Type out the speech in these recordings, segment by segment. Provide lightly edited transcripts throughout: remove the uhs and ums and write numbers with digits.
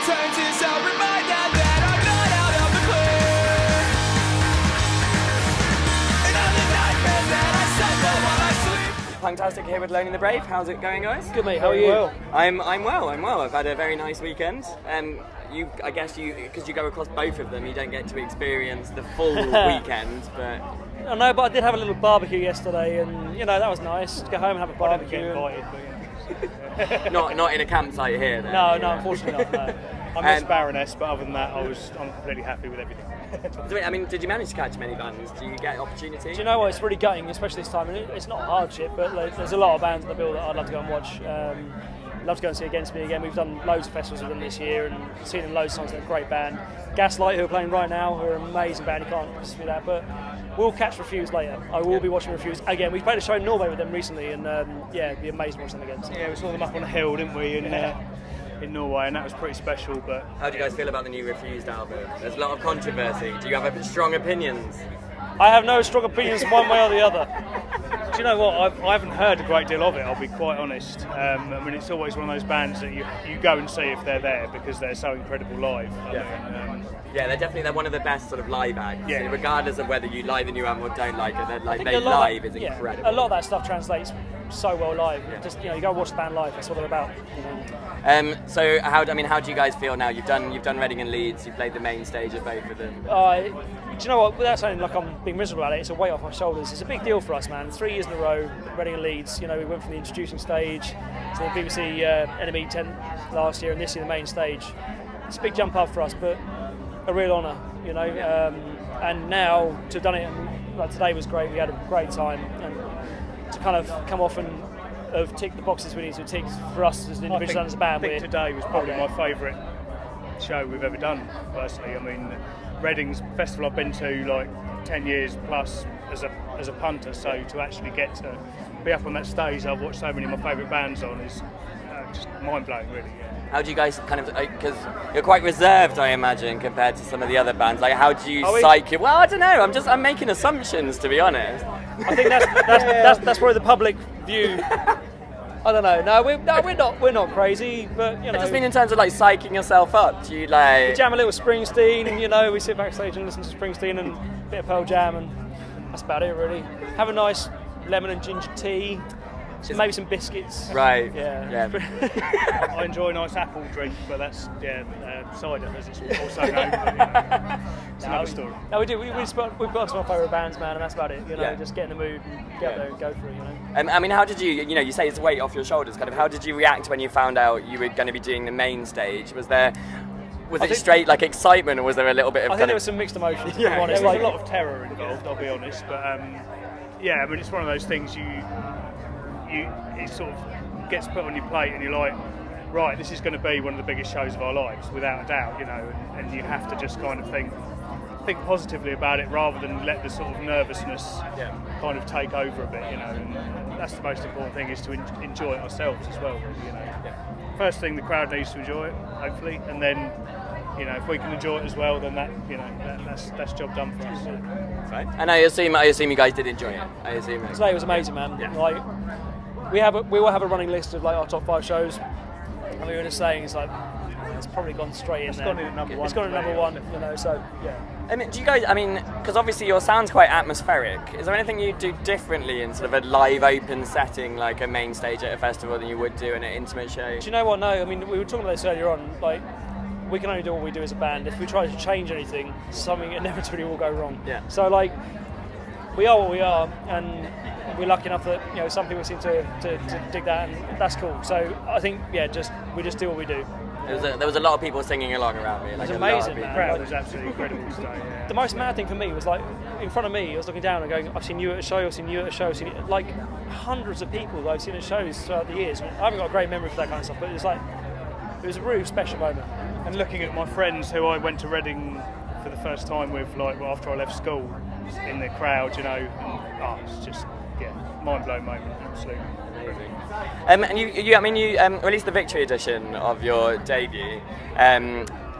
returns is a reminder that I'm not out of the clear. And all the nightmares that I suffer while I sleep. Punktastic here with Lonely the Brave. How's it going, guys? Good, mate. How are you? Well. I'm well. I've had a very nice weekend. I guess because you go across both of them, you don't get to experience the full weekend. But I know, but I did have a little barbecue yesterday, and you know that was nice. To go home and have a barbecue. I didn't get invited, but not in a campsite here. Then, No, unfortunately not. No. I missed Baroness, but other than that, I'm completely happy with everything. I mean, did you manage to catch many bands? Do you get opportunity? Do you know what? It's really gutting, especially this time. And it's not hardship, but there's a lot of bands in the bill that I'd love to go and watch. Love to go and see Against Me again. We've done loads of festivals with them this year and seen them loads of times. They're a great band. Gaslight, who are playing right now, who are an amazing band. You can't dispute that. But we'll catch Refuse later. I will be watching Refuse again. We played a show in Norway with them recently, and yeah, it'd be amazing watching them again. So. Yeah, we saw them up on a hill, didn't we, in Norway, and that was pretty special. But how do you guys feel about the new Refused album? There's a lot of controversy. Do you have strong opinions? I have no strong opinions one way or the other. do you know what? I haven't heard a great deal of it. I'll be quite honest. I mean, it's always one of those bands that you go and see if they're there because they're so incredible live. Yeah, they're one of the best sort of live acts. Yeah. Regardless of whether you like the new album or don't like it, Incredible. incredible. A lot of that stuff translates so well live. Yeah. Just you go watch the band live. That's what they're about. So how do you guys feel now? You've done Reading and Leeds. You've played the main stage of both of them. Do you know what? Without sounding like I'm being miserable about it, it's a weight off my shoulders. It's a big deal for us, man. 3 years in a row, Reading and Leeds. We went from the introducing stage to the BBC Enemy 10 last year, and this year the main stage. It's a big jump up for us, but a real honour, And now to have done it, like today was great. We had a great time, and to kind of come off and have ticked the boxes we need to tick for us as an individual and as a band. I think today was probably my favourite show we've ever done, personally. I mean, Reading's festival I've been to like 10 years plus as a punter, so to actually get to be up on that stage I've watched so many of my favourite bands on is just mind-blowing, really. Yeah. How do you guys kind of, because you're quite reserved, I imagine, compared to some of the other bands. Like, how do you psych it? Well, I don't know. I'm making assumptions, to be honest. I think that's probably the public view. I don't know. No, we're not crazy, but I just mean in terms of like psyching yourself up. Do you like? We jam a little Springsteen, we sit backstage and listen to Springsteen and a bit of Pearl Jam, and that's about it really. Have a nice lemon and ginger tea. Maybe some biscuits. Right. Yeah. I enjoy a nice apple drink, but that's cider, as it's also known. It's another story. No, we do. We've got some of our favourite bands, man, and that's about it. Just get in the mood and get there and go for it. I mean, how did you? You say it's a weight off your shoulders. Kind of. How did you react when you found out you were going to be doing the main stage? Was it straight like excitement, or was there a little bit of? I think there was some mixed emotions. To be honest. There was a lot of terror involved. I'll be honest, but I mean, it's one of those things it sort of gets put on your plate and you're like, right, this is going to be one of the biggest shows of our lives, without a doubt, and you have to just kind of think positively about it rather than let the sort of nervousness kind of take over a bit, and that's the most important thing, is to enjoy it ourselves as well, First thing, the crowd needs to enjoy it, hopefully, and then if we can enjoy it as well, then that's job done for us. Right. And I assume you guys did enjoy it. Today was amazing, man. Yeah. We will have a running list of like our top 5 shows, and we were just saying it's probably gone straight in there. It's gone in at number one. It's gone in number one, so yeah. I mean, do you guys? Because obviously your sound's quite atmospheric. Is there anything you do differently in sort of a live, open setting, like a main stage at a festival, than you would do in an intimate show? Do you know what? No, I mean, we were talking about this earlier on. Like, we can only do what we do as a band. If we try to change anything, something inevitably will go wrong. Yeah. So like, we are what we are, and we're lucky enough that some people seem to dig that, and that's cool. So I think we just do what we do. There was a lot of people singing along around me. It was amazing, man. The crowd was absolutely incredible today. Yeah. The most mad thing for me was like, in front of me, I was looking down and going, I've seen you at a show, I've seen you at a show, like hundreds of people that I've seen at shows throughout the years. I haven't got a great memory for that kind of stuff, but it was a really special moment. And looking at my friends who I went to Reading for the first time with, after I left school, in the crowd, and it's just mind-blowing moment, absolutely. And you released the Victory edition of your debut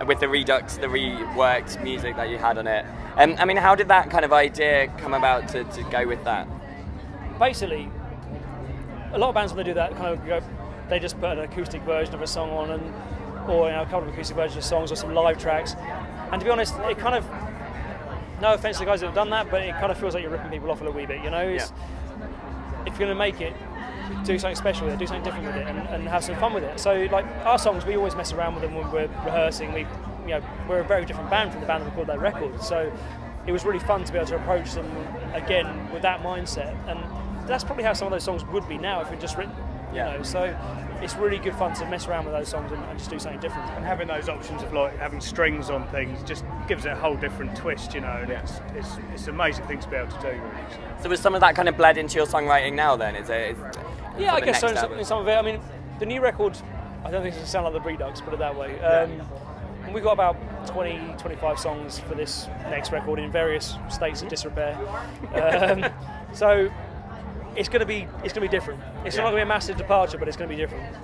with the reworked music that you had on it. How did that kind of idea come about to go with that? Basically, a lot of bands when they do that they just put an acoustic version of a song on, and or a couple of acoustic versions of songs or some live tracks. And to be honest, it kind of, no offence to the guys that have done that, but it kind of feels like you're ripping people off a little wee bit, you know? If you're going to make it, do something special with it, do something different with it, and have some fun with it. So, like, our songs, we always mess around with them when we're rehearsing. We're a very different band from the band that recorded that record. So it was really fun to be able to approach them again with that mindset. And that's probably how some of those songs would be now if we'd just written, you know. So it's really good fun to mess around with those songs and just do something different. And having those options of like having strings on things just gives it a whole different twist, you know. And it's an amazing thing to be able to do. Really. So was some of that kind of bled into your songwriting now then? Yeah, I guess so, some of it. I mean, the new record, I don't think it's going to sound like the Redux, put it that way. And we've got about 20, 25 songs for this next record in various states of disrepair. So it's going to be different. It's not going to be a massive departure, but it's going to be different.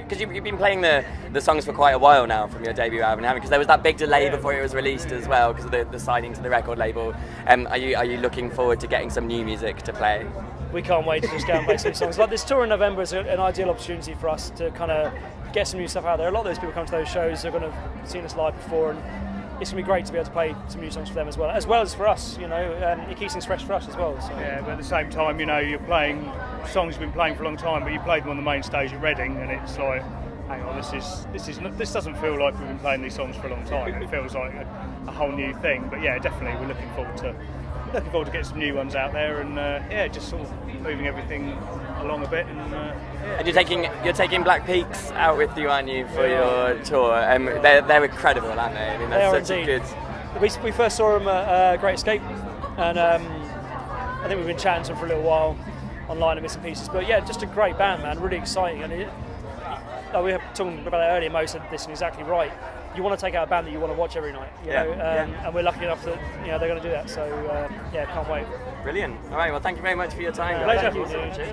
Because you've been playing the songs for quite a while now from your debut album, haven't you? Because there was that big delay before it was released as well, because of the signing to the record label. Are you looking forward to getting some new music to play? We can't wait to just go and play some songs. Like this tour in November is an ideal opportunity for us to kind of get some new stuff out there. A lot of those people come to those shows are going to have seen us live before, and it's going to be great to be able to play some new songs for them as well as for us. You know, it keeps things fresh for us as well. So. Yeah, but at the same time, you know, you're playing songs you've been playing for a long time, but you played them on the main stage at Reading, and it's like, hang on, this doesn't feel like we've been playing these songs for a long time. It feels like a whole new thing. But yeah, definitely, we're looking forward to getting some new ones out there, and just sort of moving everything along a bit. And you're taking Black Peaks out with you, aren't you, for your tour? They're incredible, aren't they? I mean, that's such a good. We first saw them at Great Escape, and I think we've been chatting to them for a little while online and bits and pieces. But yeah, just a great band, man. Really exciting. And we were talking about it earlier. Mo said this is exactly right. You want to take out a band that you want to watch every night, you know, and we're lucky enough that they're going to do that. So can't wait. Brilliant. All right, well, thank you very much for your time. Pleasure.